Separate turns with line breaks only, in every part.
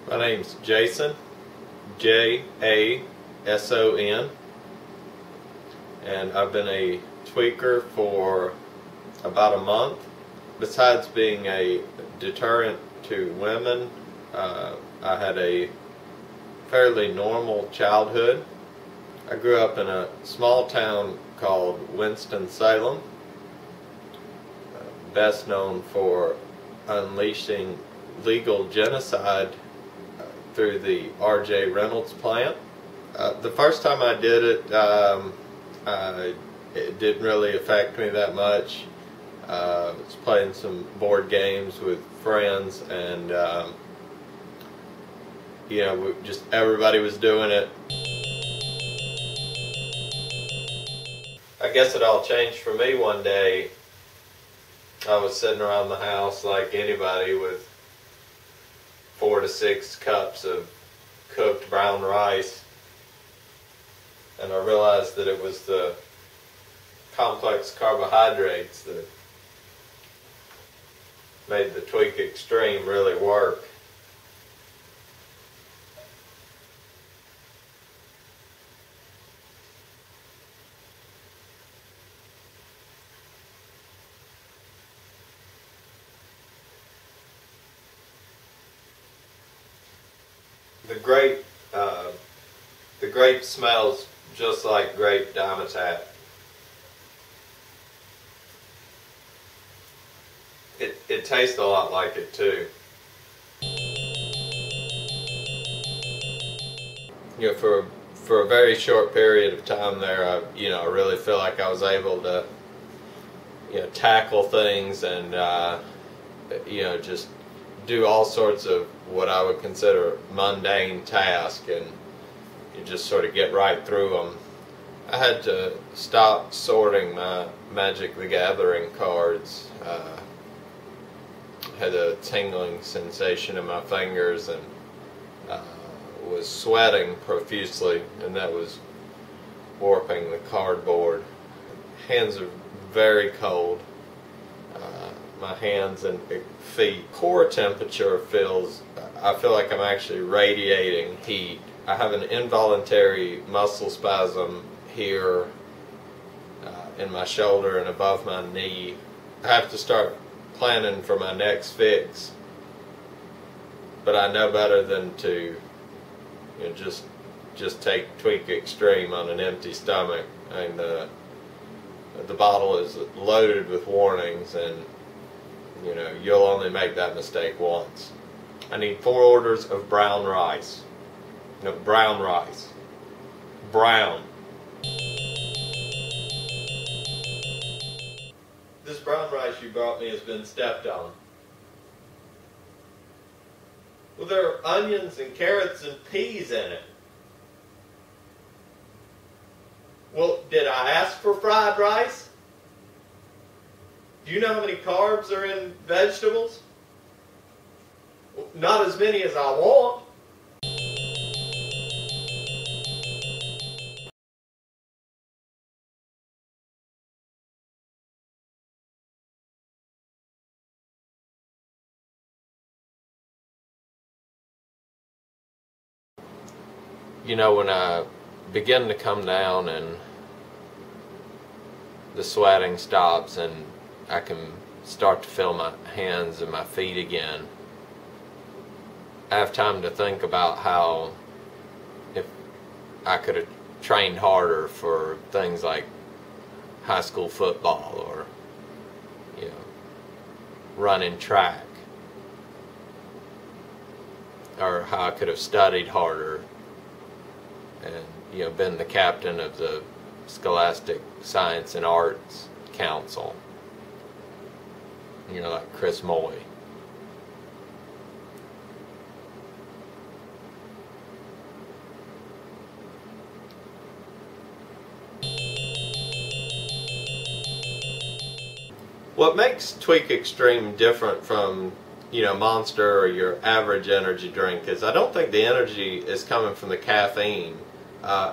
My name's Jason, J-A-S-O-N, and I've been a tweaker for about a month. Besides being a deterrent to women, I had a fairly normal childhood. I grew up in a small town called Winston-Salem, best known for unleashing legal genocide through the R.J. Reynolds plant. The first time I did it, it didn't really affect me that much. I was playing some board games with friends, and just everybody was doing it. I guess it all changed for me one day. I was sitting around the house like anybody with 4 to 6 cups of cooked brown rice, and I realized that it was the complex carbohydrates that made the Tweak Extreme really work. The grape smells just like grape Dimetapp. It tastes a lot like it too. For a very short period of time there, I really feel like I was able to tackle things and just do all sorts of what I would consider mundane tasks, and you just sort of get right through them. I had to stop sorting my Magic the Gathering cards. Had a tingling sensation in my fingers and was sweating profusely, and that was warping the cardboard. Hands are very cold. My hands and feet. Core temperature I feel like I'm actually radiating heat. I have an involuntary muscle spasm here in my shoulder and above my knee. I have to start planning for my next fix, but I know better than to just take Tweak Extreme on an empty stomach. I mean, the bottle is loaded with warnings, and you'll only make that mistake once. I need 4 orders of brown rice. No, brown rice. Brown. This brown rice you brought me has been stepped on. Well, there are onions and carrots and peas in it. Well, did I ask for fried rice? Do you know how many carbs are in vegetables? Not as many as I want. When I begin to come down and the sweating stops and I can start to feel my hands and my feet again, I have time to think about how if I could have trained harder for things like high school football or running track, or how I could have studied harder and been the captain of the Scholastic Science and Arts Council, like Chris Moy. What makes Tweak Extreme different from Monster or your average energy drink is I don't think the energy is coming from the caffeine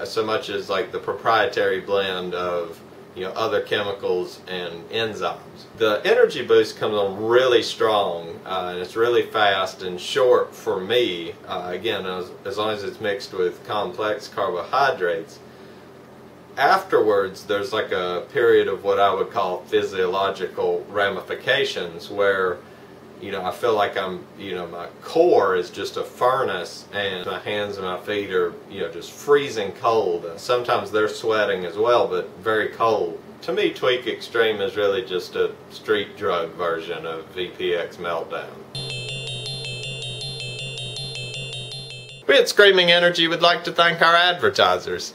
so much as like the proprietary blend of other chemicals and enzymes. The energy boost comes on really strong, and it's really fast and short for me. Again, as long as it's mixed with complex carbohydrates. Afterwards, there's like a period of what I would call physiological ramifications where I feel like my core is just a furnace, and my hands and my feet are, just freezing cold. Sometimes they're sweating as well, but very cold. To me, Tweak Extreme is really just a street drug version of VPX Meltdown. We at Screaming Energy would like to thank our advertisers: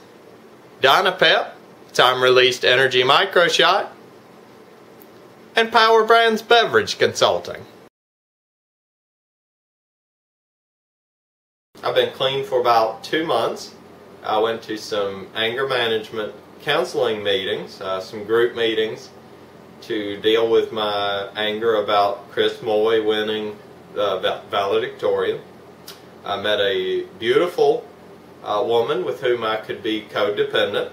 Dynapep, time-released energy micro shot, and Power Brands Beverage Consulting. I've been clean for about 2 months. I went to some anger management counseling meetings, some group meetings to deal with my anger about Chris Moy winning the valedictorian. I met a beautiful woman with whom I could be codependent.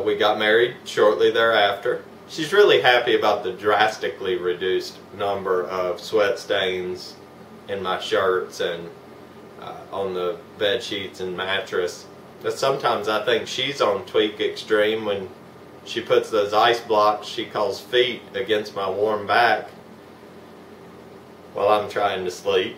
We got married shortly thereafter. She's really happy about the drastically reduced number of sweat stains in my shirts and on the bed sheets and mattress. But sometimes I think she's on Tweak Extreme when she puts those ice blocks she calls feet against my warm back while I'm trying to sleep.